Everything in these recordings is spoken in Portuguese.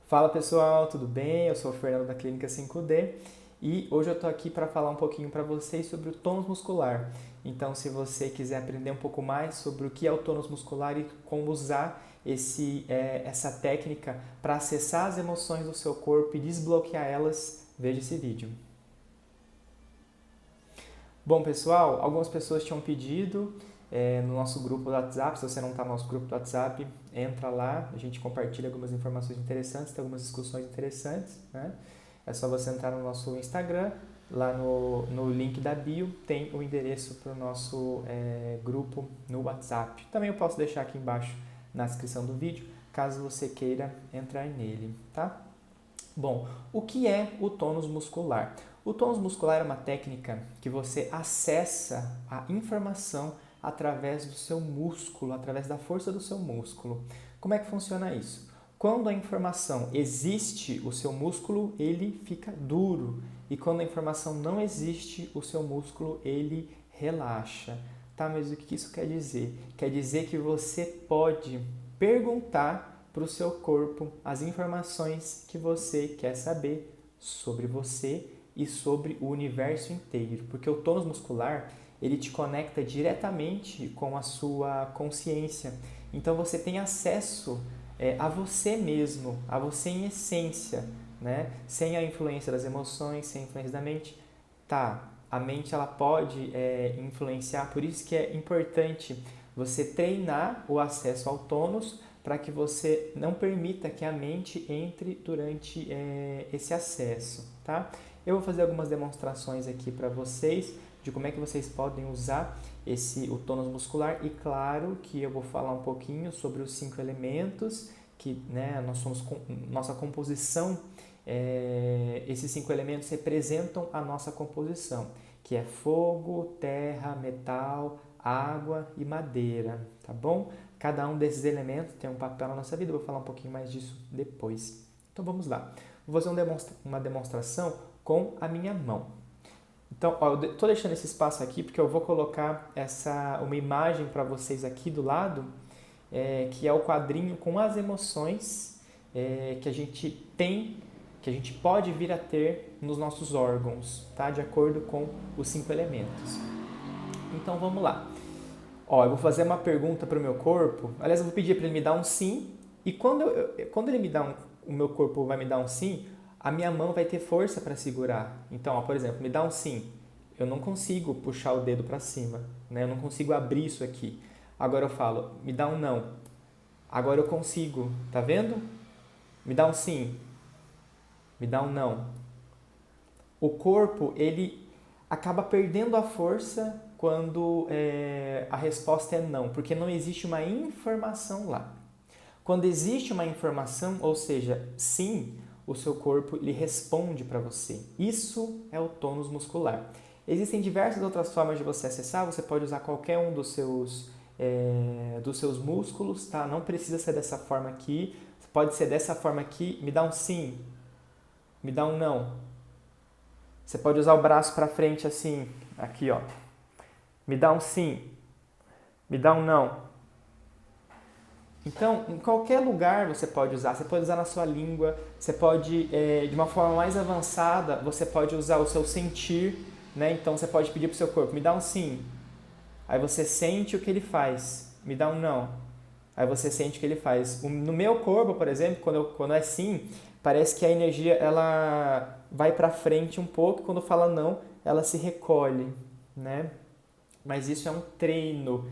Fala pessoal, tudo bem? Eu sou o Fernando da Clínica 5D e hoje eu estou aqui para falar um pouquinho para vocês sobre o tônus muscular. Então, se você quiser aprender um pouco mais sobre o que é o tônus muscular e como usar essa técnica para acessar as emoções do seu corpo e desbloquear elas, veja esse vídeo. Bom, pessoal, algumas pessoas tinham pedido no nosso grupo do WhatsApp. Se você não está no nosso grupo do WhatsApp, entra lá, a gente compartilha algumas informações interessantes, tem algumas discussões interessantes, né? É só você entrar no nosso Instagram, lá no link da bio tem o endereço para o nosso grupo no WhatsApp. Também eu posso deixar aqui embaixo na descrição do vídeo, caso você queira entrar nele, tá? Bom, o que é o tônus muscular? O tônus muscular é uma técnica que você acessa a informação através do seu músculo, através da força do seu músculo. Como é que funciona isso? Quando a informação existe, o seu músculo ele fica duro, e quando a informação não existe, o seu músculo ele relaxa. Tá, mas o que isso quer dizer? Quer dizer que você pode perguntar para o seu corpo as informações que você quer saber sobre você e sobre o universo inteiro, porque o tônus muscular ele te conecta diretamente com a sua consciência. Então você tem acesso a você mesmo, a você em essência, né? Sem a influência das emoções, sem a influência da mente. Tá, a mente ela pode influenciar, por isso que é importante você treinar o acesso ao tônus para que você não permita que a mente entre durante esse acesso, tá? Eu vou fazer algumas demonstrações aqui para vocês de como é que vocês podem usar o tônus muscular e claro que eu vou falar um pouquinho sobre os 5 elementos que, né, nossa composição, esses 5 elementos representam a nossa composição, que é fogo, terra, metal, água e madeira, tá bom? Cada um desses elementos tem um papel na nossa vida, eu vou falar um pouquinho mais disso depois. Então vamos lá. Vou fazer uma demonstração com a minha mão. Então, eu estou deixando esse espaço aqui porque eu vou colocar uma imagem para vocês aqui do lado, que é o quadrinho com as emoções que a gente tem, que a gente pode vir a ter nos nossos órgãos, tá? De acordo com os 5 elementos. Então vamos lá. Eu vou fazer uma pergunta para o meu corpo. Aliás, eu vou pedir para ele me dar um sim. E quando ele me dá o meu corpo vai me dar um sim, a minha mão vai ter força para segurar. Então, por exemplo, me dá um sim. Eu não consigo puxar o dedo para cima, né? Eu não consigo abrir isso aqui. Agora eu falo, me dá um não. Agora eu consigo, tá vendo? Me dá um sim. Me dá um não. O corpo, ele acaba perdendo a força quando a resposta é não, porque não existe uma informação lá. Quando existe uma informação, ou seja, sim, o seu corpo lhe responde para você. Isso é o tônus muscular. Existem diversas outras formas de você acessar, você pode usar qualquer um dos seus músculos, tá? Não precisa ser dessa forma aqui, pode ser dessa forma aqui, me dá um sim, me dá um não. Você pode usar o braço para frente assim, aqui ó, me dá um sim, me dá um não. Então, em qualquer lugar você pode usar na sua língua, você pode, de uma forma mais avançada, você pode usar o seu sentir, né? Então você pode pedir para o seu corpo, me dá um sim, aí você sente o que ele faz, me dá um não, aí você sente o que ele faz. No meu corpo, por exemplo, quando é sim, parece que a energia ela vai para frente um pouco, quando fala não, ela se recolhe, né? Mas isso é um treino.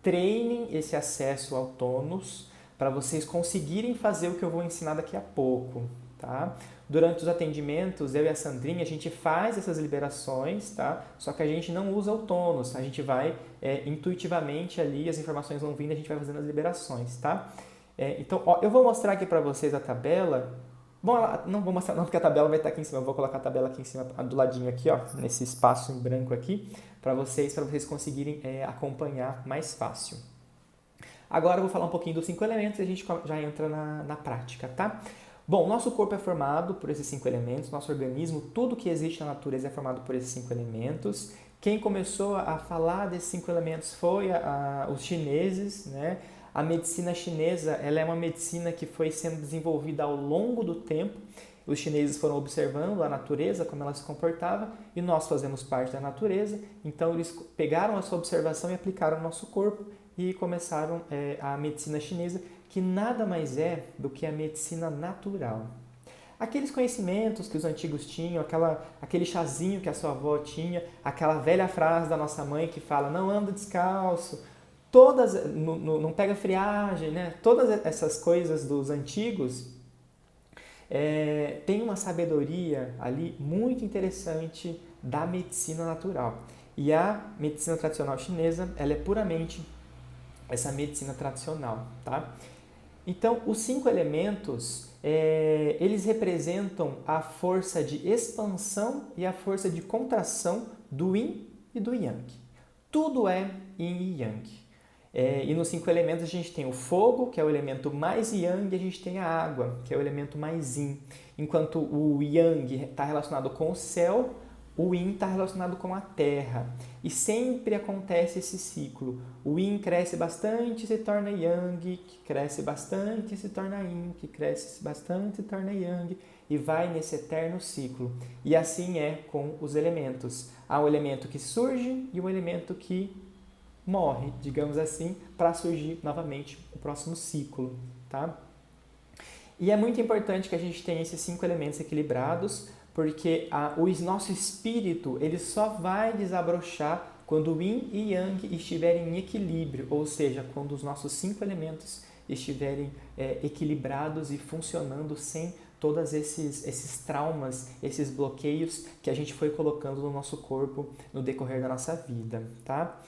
Treinem esse acesso ao tônus para vocês conseguirem fazer o que eu vou ensinar daqui a pouco, tá? Durante os atendimentos, eu e a Sandrinha, a gente faz essas liberações, tá? Só que a gente não usa o tônus, a gente vai intuitivamente ali, as informações vão vindo, a gente vai fazendo as liberações, tá? Então, eu vou mostrar aqui para vocês a tabela. Bom, não vou mostrar não, porque a tabela vai estar aqui em cima. Eu vou colocar a tabela aqui em cima, do ladinho aqui, ó, nesse espaço em branco aqui, para vocês conseguirem acompanhar mais fácil. Agora eu vou falar um pouquinho dos 5 elementos e a gente já entra na prática, tá? Bom, nosso corpo é formado por esses 5 elementos, nosso organismo, tudo que existe na natureza é formado por esses 5 elementos. Quem começou a falar desses 5 elementos foi os chineses, né? A medicina chinesa, ela é uma medicina que foi sendo desenvolvida ao longo do tempo. Os chineses foram observando a natureza, como ela se comportava, e nós fazemos parte da natureza. Então, eles pegaram essa observação e aplicaram ao nosso corpo e começaram a medicina chinesa, que nada mais é do que a medicina natural. Aqueles conhecimentos que os antigos tinham, aquele chazinho que a sua avó tinha, aquela velha frase da nossa mãe que fala, não anda descalço, não pega friagem, né? Todas essas coisas dos antigos, tem uma sabedoria ali muito interessante da medicina natural. E a medicina tradicional chinesa, ela é puramente essa medicina tradicional, tá? Então, os 5 elementos, eles representam a força de expansão e a força de contração do Yin e do Yang. Tudo é Yin e Yang. E nos 5 elementos a gente tem o fogo, que é o elemento mais Yang, e a gente tem a água, que é o elemento mais Yin. Enquanto o Yang está relacionado com o céu, o Yin está relacionado com a terra. E sempre acontece esse ciclo. O Yin cresce bastante e se torna Yang, que cresce bastante e se torna Yin, que cresce bastante e se torna Yang, e vai nesse eterno ciclo. E assim é com os elementos. Há um elemento que surge e um elemento que morre, digamos assim, para surgir novamente o próximo ciclo, tá? E é muito importante que a gente tenha esses 5 elementos equilibrados, porque o nosso espírito ele só vai desabrochar quando o Yin e Yang estiverem em equilíbrio, ou seja, quando os nossos 5 elementos estiverem equilibrados e funcionando sem todos esses traumas, esses bloqueios que a gente foi colocando no nosso corpo no decorrer da nossa vida, tá?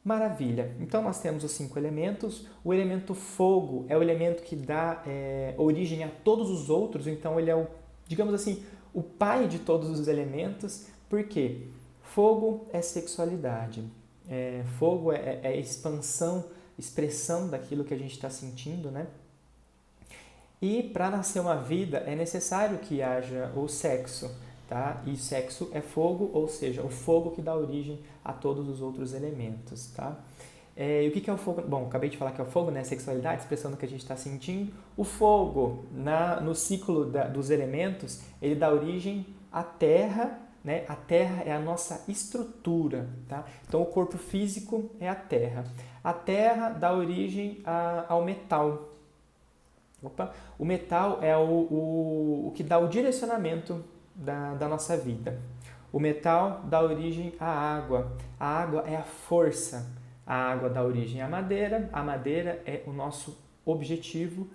Maravilha! Então, nós temos os 5 elementos. O elemento fogo é o elemento que dá origem a todos os outros. Então, ele é, digamos assim, o pai de todos os elementos. Por quê? Fogo é sexualidade. Fogo é expansão, expressão daquilo que a gente está sentindo, né? E para nascer uma vida é necessário que haja o sexo. Tá? E sexo é fogo, ou seja, o fogo que dá origem a todos os outros elementos. Tá? E o que é o fogo? Bom, acabei de falar que é o fogo, né? Sexualidade, expressando o que a gente está sentindo. O fogo, no ciclo dos elementos, ele dá origem à terra, né? A terra é a nossa estrutura. Tá? Então, o corpo físico é a terra. A terra dá origem ao metal. O metal é o que dá o direcionamento da nossa vida. O metal dá origem à água. A água é a força. A água dá origem à madeira. A madeira é o nosso objetivo.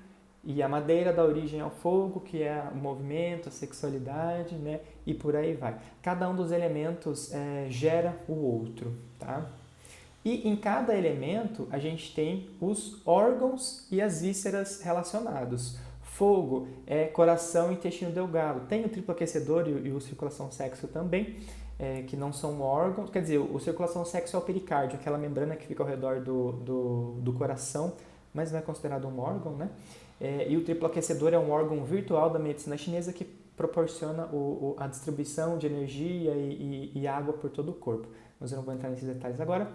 E a madeira dá origem ao fogo, que é o movimento, a sexualidade, né? E por aí vai. Cada um dos elementos gera o outro, tá? E em cada elemento a gente tem os órgãos e as vísceras relacionados. Fogo é coração e intestino delgado. Tem o triplo aquecedor e o circulação sexo também, que não são órgãos. Quer dizer, o circulação sexo é o pericárdio, aquela membrana que fica ao redor do coração, mas não é considerado um órgão, né? E o triplo aquecedor é um órgão virtual da medicina chinesa que proporciona a distribuição de energia e água por todo o corpo. Mas eu não vou entrar nesses detalhes agora.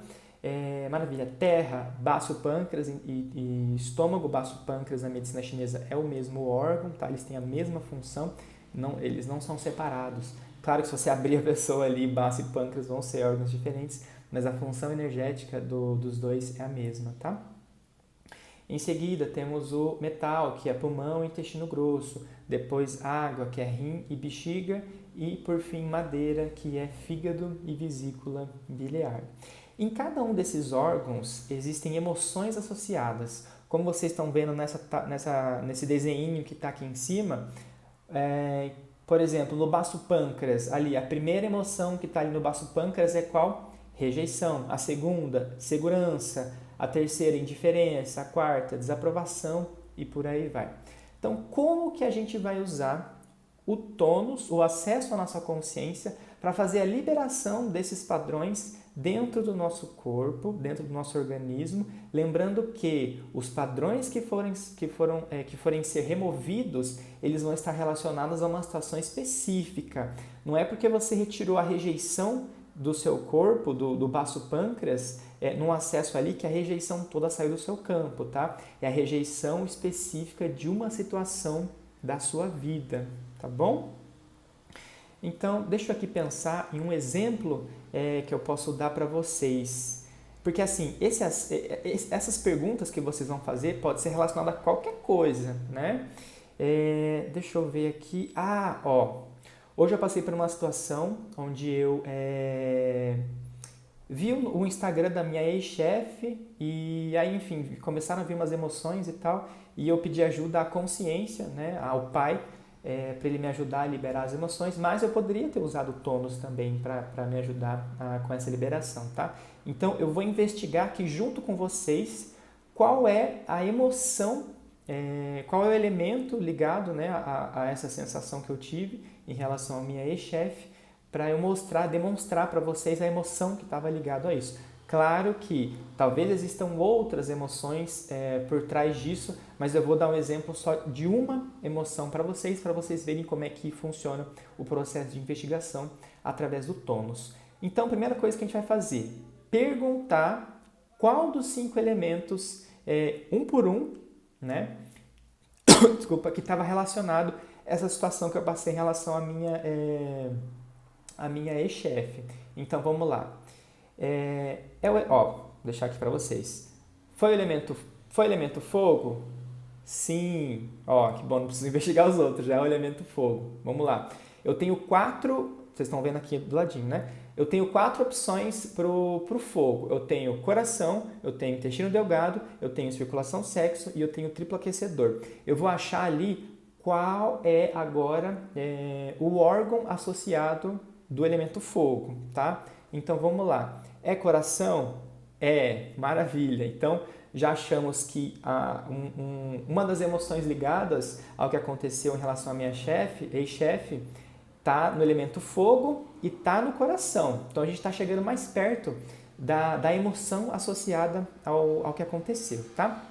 Maravilha. Terra, baço, pâncreas e estômago. Baço, pâncreas na medicina chinesa é o mesmo órgão, tá? Eles têm a mesma função, eles não são separados. Claro que se você abrir a pessoa ali, baço e pâncreas vão ser órgãos diferentes, mas a função energética dos dois é a mesma, tá? Em seguida temos o metal, que é pulmão e intestino grosso. Depois água, que é rim e bexiga. E por fim madeira, que é fígado e vesícula biliar. Em cada um desses órgãos existem emoções associadas. Como vocês estão vendo nesse desenho que está aqui em cima, por exemplo, no baço pâncreas, ali, a primeira emoção que está ali no baço pâncreas é qual? Rejeição. A segunda, segurança. A terceira, indiferença. A quarta, desaprovação e por aí vai. Então, como que a gente vai usar o tônus, o acesso à nossa consciência, para fazer a liberação desses padrões dentro do nosso corpo, dentro do nosso organismo, lembrando que os padrões que forem ser removidos, eles vão estar relacionados a uma situação específica. Não é porque você retirou a rejeição do seu corpo, do baço pâncreas, num acesso ali que a rejeição toda saiu do seu campo, tá? É a rejeição específica de uma situação da sua vida, tá bom? Então, deixa eu aqui pensar em um exemplo que eu posso dar para vocês. Porque, assim, essas perguntas que vocês vão fazer pode ser relacionada a qualquer coisa, né? Deixa eu ver aqui. Hoje eu passei por uma situação onde eu vi o Instagram da minha ex-chefe e aí, enfim, começaram a vir umas emoções e tal, e eu pedi ajuda à consciência, né, ao pai, para ele me ajudar a liberar as emoções, mas eu poderia ter usado o tônus também para me ajudar com essa liberação, tá? Então, eu vou investigar aqui junto com vocês qual é a emoção, qual é o elemento ligado, né, a essa sensação que eu tive em relação à minha ex-chefe, para eu demonstrar para vocês a emoção que estava ligado a isso. Claro que talvez existam outras emoções por trás disso, mas eu vou dar um exemplo só de uma emoção para vocês verem como é que funciona o processo de investigação através do tônus. Então, a primeira coisa que a gente vai fazer, perguntar qual dos 5 elementos, um por um, né? Desculpa, que estava relacionado a essa situação que eu passei em relação à minha ex-chefe. Então, vamos lá. Vou deixar aqui para vocês. Foi o elemento fogo? Sim. Que bom, não preciso investigar os outros, já é o elemento fogo. Vamos lá. Eu tenho 4, vocês estão vendo aqui do ladinho, né? Eu tenho 4 opções pro fogo. Eu tenho coração, eu tenho intestino delgado, eu tenho circulação sexo e eu tenho triplo aquecedor. Eu vou achar ali qual é agora o órgão associado do elemento fogo, tá? Então vamos lá. É coração? Maravilha. Então já achamos que uma das emoções ligadas ao que aconteceu em relação à minha ex-chefe, tá no elemento fogo e tá no coração. Então a gente está chegando mais perto da emoção associada ao que aconteceu, tá?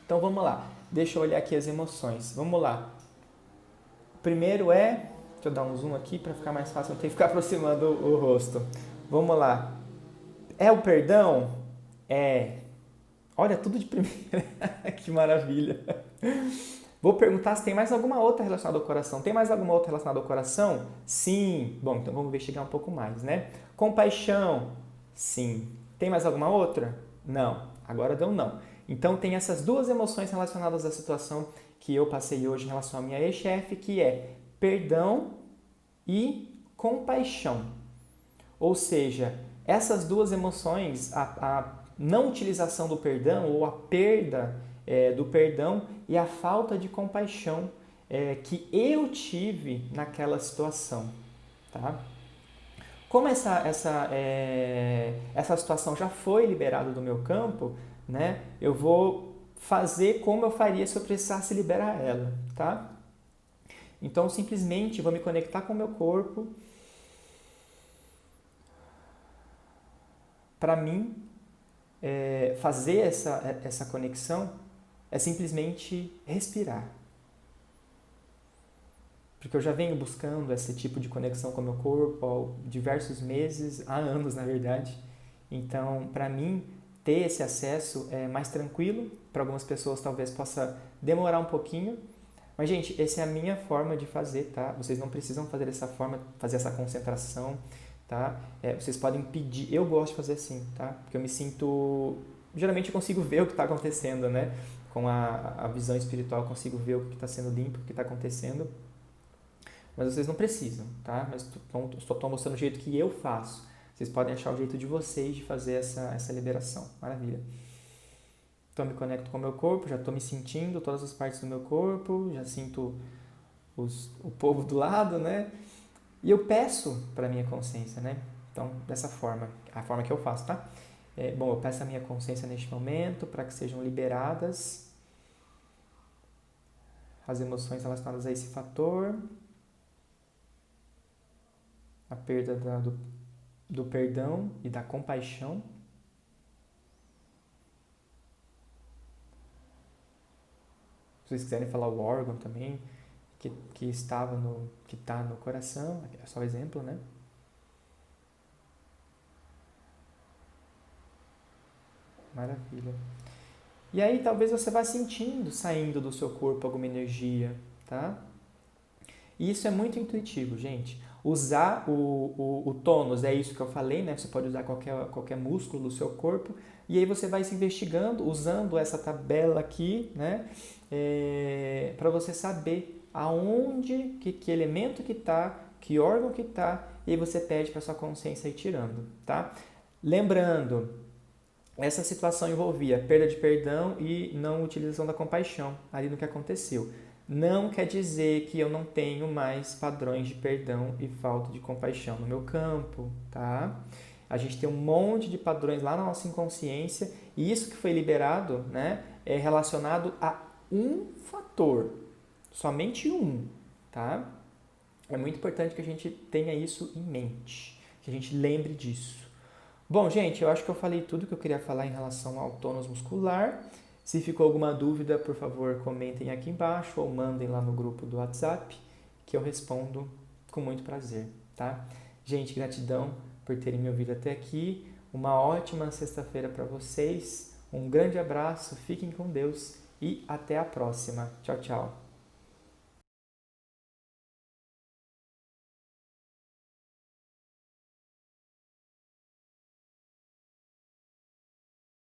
Então vamos lá. Deixa eu olhar aqui as emoções. Vamos lá. Primeiro deixa eu dar um zoom aqui para ficar mais fácil, não ter que ficar aproximando o rosto. Vamos lá. É o perdão? Olha, tudo de primeira. Que maravilha. Vou perguntar se tem mais alguma outra relacionada ao coração. Tem mais alguma outra relacionada ao coração? Sim. Bom, então vamos investigar um pouco mais, né? Compaixão? Sim. Tem mais alguma outra? Não. Agora deu não. Então tem essas 2 emoções relacionadas à situação que eu passei hoje em relação à minha ex-chefe, que é perdão e compaixão. Ou seja, essas 2 emoções, a não utilização do perdão ou a perda do perdão e a falta de compaixão que eu tive naquela situação, tá? Como essa situação já foi liberada do meu campo, né, eu vou fazer como eu faria se eu precisasse liberar ela, tá? Então, simplesmente vou me conectar com o meu corpo. Para mim, fazer essa conexão é simplesmente respirar. Porque eu já venho buscando esse tipo de conexão com o meu corpo há diversos meses, há anos, na verdade. Então, para mim, ter esse acesso é mais tranquilo. Para algumas pessoas, talvez possa demorar um pouquinho. Mas, gente, essa é a minha forma de fazer, tá? Vocês não precisam fazer dessa forma, fazer essa concentração, tá? Vocês podem pedir. Eu gosto de fazer assim, tá? Porque eu me sinto... Geralmente eu consigo ver o que está acontecendo, né? Com a visão espiritual, eu consigo ver o que está sendo limpo, o que está acontecendo. Mas vocês não precisam, tá? Mas só estou mostrando o jeito que eu faço. Vocês podem achar o jeito de vocês de fazer essa liberação. Maravilha. Então, eu me conecto com o meu corpo, já estou me sentindo todas as partes do meu corpo, já sinto o povo do lado, né? E eu peço para a minha consciência, né? Então, dessa forma, a forma que eu faço, tá? Eu peço a minha consciência neste momento para que sejam liberadas as emoções relacionadas a esse fator, a perda do perdão e da compaixão. Se vocês quiserem falar o órgão também, que está no coração, é só exemplo, né? Maravilha. E aí talvez você vá sentindo saindo do seu corpo alguma energia, tá? E isso é muito intuitivo, gente. Usar o tônus, é isso que eu falei, né? Você pode usar qualquer músculo do seu corpo. E aí você vai se investigando, usando essa tabela aqui, né? Para você saber aonde, que elemento que está, que órgão que está, e aí você pede para sua consciência ir tirando, tá? Lembrando, essa situação envolvia perda de perdão e não utilização da compaixão ali no que aconteceu. Não quer dizer que eu não tenho mais padrões de perdão e falta de compaixão no meu campo, tá? A gente tem um monte de padrões lá na nossa inconsciência e isso que foi liberado, né, é relacionado a um fator, somente um, tá? É muito importante que a gente tenha isso em mente, que a gente lembre disso. Bom, gente, eu acho que eu falei tudo que eu queria falar em relação ao tônus muscular. Se ficou alguma dúvida, por favor, comentem aqui embaixo ou mandem lá no grupo do WhatsApp, que eu respondo com muito prazer, tá? Gente, gratidão por terem me ouvido até aqui. Uma ótima sexta-feira para vocês. Um grande abraço, fiquem com Deus e até a próxima. Tchau, tchau.